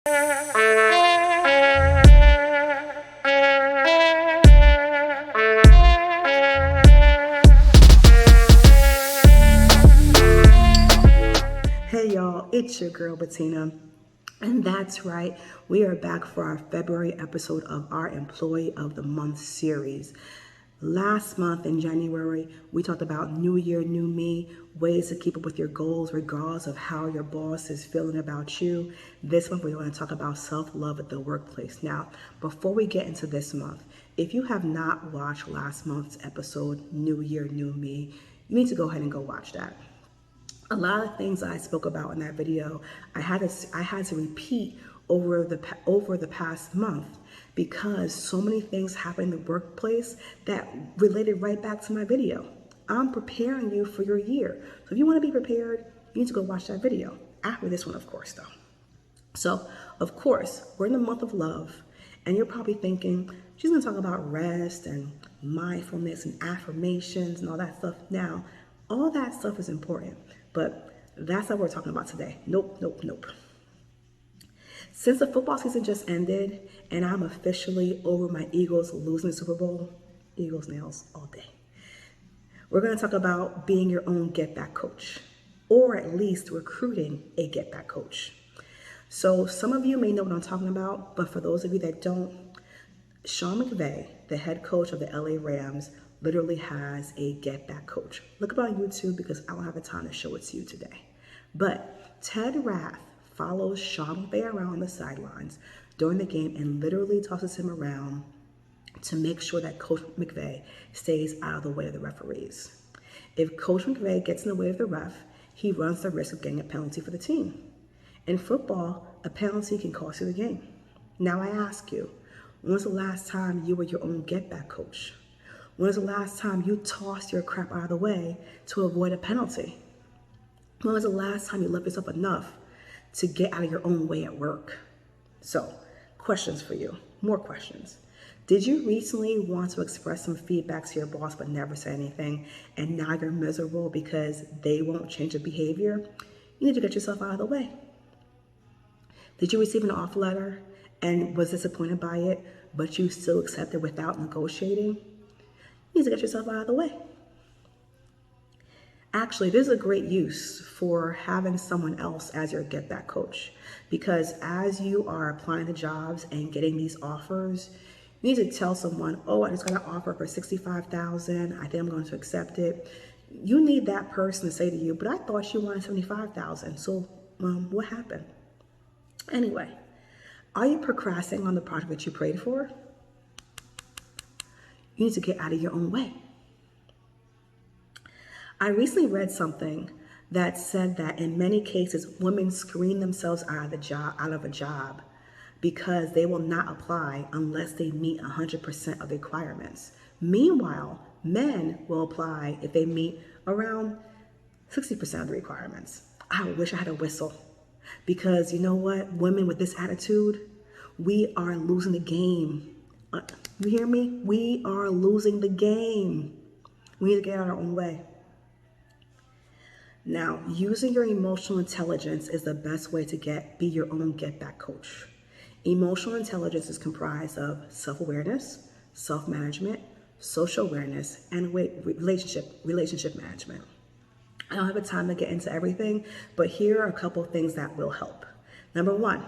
Hey y'all, it's your girl Bettina. And that's right, we are back for our February episode of our Employee of the Month series. Last month in January, we talked about New Year, New Me, ways to keep up with your goals regardless of how your boss is feeling about you. This month, we're going to talk about self-love at the workplace. Now, before we get into this month, if you have not watched last month's episode, New Year, New Me, you need to go ahead and go watch that. A lot of things I spoke about in that video, I had to repeat over the past month because so many things happened in the workplace that related right back to my video. I'm preparing you for your year. So if you want to be prepared, you need to go watch that video. After this one, of course, though. So, of course, we're in the month of love, and you're probably thinking, she's going to talk about rest and mindfulness and affirmations and all that stuff. Now, all that stuff is important, but that's not what we're talking about today. Nope. Since the football season just ended and I'm officially over my Eagles losing the Super Bowl, Eagles nails all day. We're going to talk about being your own get-back coach, or at least recruiting a get-back coach. So some of you may know what I'm talking about, but for those of you that don't, Sean McVay, the head coach of the LA Rams, literally has a get-back coach. Look up on YouTube because I don't have the time to show it to you today. But Ted Rath follows Sean McVay around the sidelines during the game and literally tosses him around to make sure that Coach McVay stays out of the way of the referees. If Coach McVay gets in the way of the ref, he runs the risk of getting a penalty for the team. In football, a penalty can cost you the game. Now I ask you, when was the last time you were your own get-back coach? When was the last time you tossed your crap out of the way to avoid a penalty? When was the last time you loved yourself enough to get out of your own way at work? So, questions for you. More questions. Did you recently want to express some feedback to your boss but never said anything, and now you're miserable because they won't change your behavior? You need to get yourself out of the way. Did you receive an offer letter and was disappointed by it, but you still accepted without negotiating? You need to get yourself out of the way. Actually, this is a great use for having someone else as your get-back coach, because as you are applying to jobs and getting these offers, you need to tell someone, oh, I just got an offer for $65,000. I think I'm going to accept it. You need that person to say to you, but I thought you wanted $75,000. So what happened? Anyway, are you procrastinating on the project that you prayed for? You need to get out of your own way. I recently read something that said that in many cases, women screen themselves out of a job because they will not apply unless they meet 100% of the requirements. Meanwhile, men will apply if they meet around 60% of the requirements. I wish I had a whistle, because you know what? Women with this attitude, we are losing the game. You hear me? We are losing the game. We need to get out of our own way. Now, using your emotional intelligence is the best way to be your own get-back coach. Emotional intelligence is comprised of self-awareness, self-management, social awareness, and relationship management. I don't have the time to get into everything, but here are a couple of things that will help. Number one,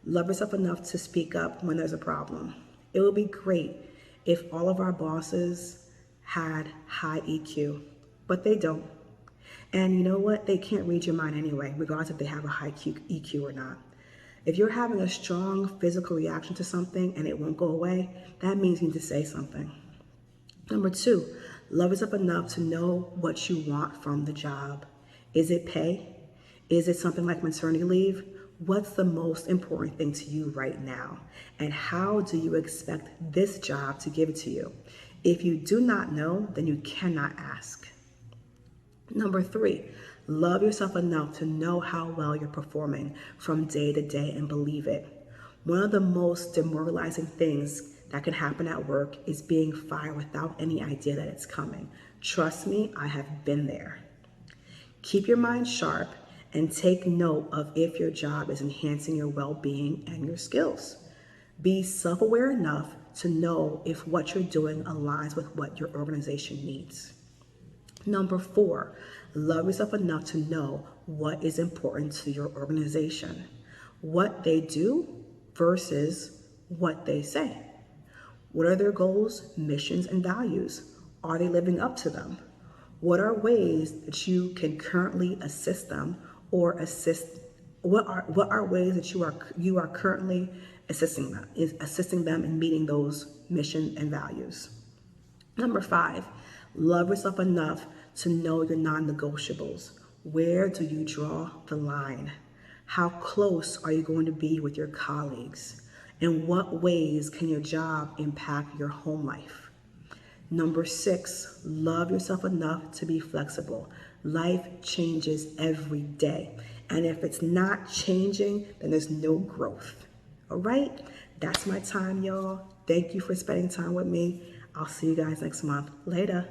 love yourself enough to speak up when there's a problem. It would be great if all of our bosses had high EQ, but they don't. And you know what? They can't read your mind anyway, regardless if they have a high EQ or not. If you're having a strong physical reaction to something and it won't go away, that means you need to say something. Number two, love yourself enough to know what you want from the job. Is it pay? Is it something like maternity leave? What's the most important thing to you right now? And how do you expect this job to give it to you? If you do not know, then you cannot ask. Number three, love yourself enough to know how well you're performing from day to day and believe it. One of the most demoralizing things that can happen at work is being fired without any idea that it's coming. Trust me, I have been there. Keep your mind sharp and take note of if your job is enhancing your well-being and your skills. Be self-aware enough to know if what you're doing aligns with what your organization needs. Number 4, love yourself enough to know what is important to your organization, what they do versus what they say. What are their goals, missions, and values? Are they living up to them? What are ways that you can currently assist them or assist? What are ways that you are currently assisting them in meeting those mission and values? Number 5, love yourself enough to know your non-negotiables. Where do you draw the line? How close are you going to be with your colleagues? In what ways can your job impact your home life? Number 6, love yourself enough to be flexible. Life changes every day. And if it's not changing, then there's no growth. All right? That's my time, y'all. Thank you for spending time with me. I'll see you guys next month. Later.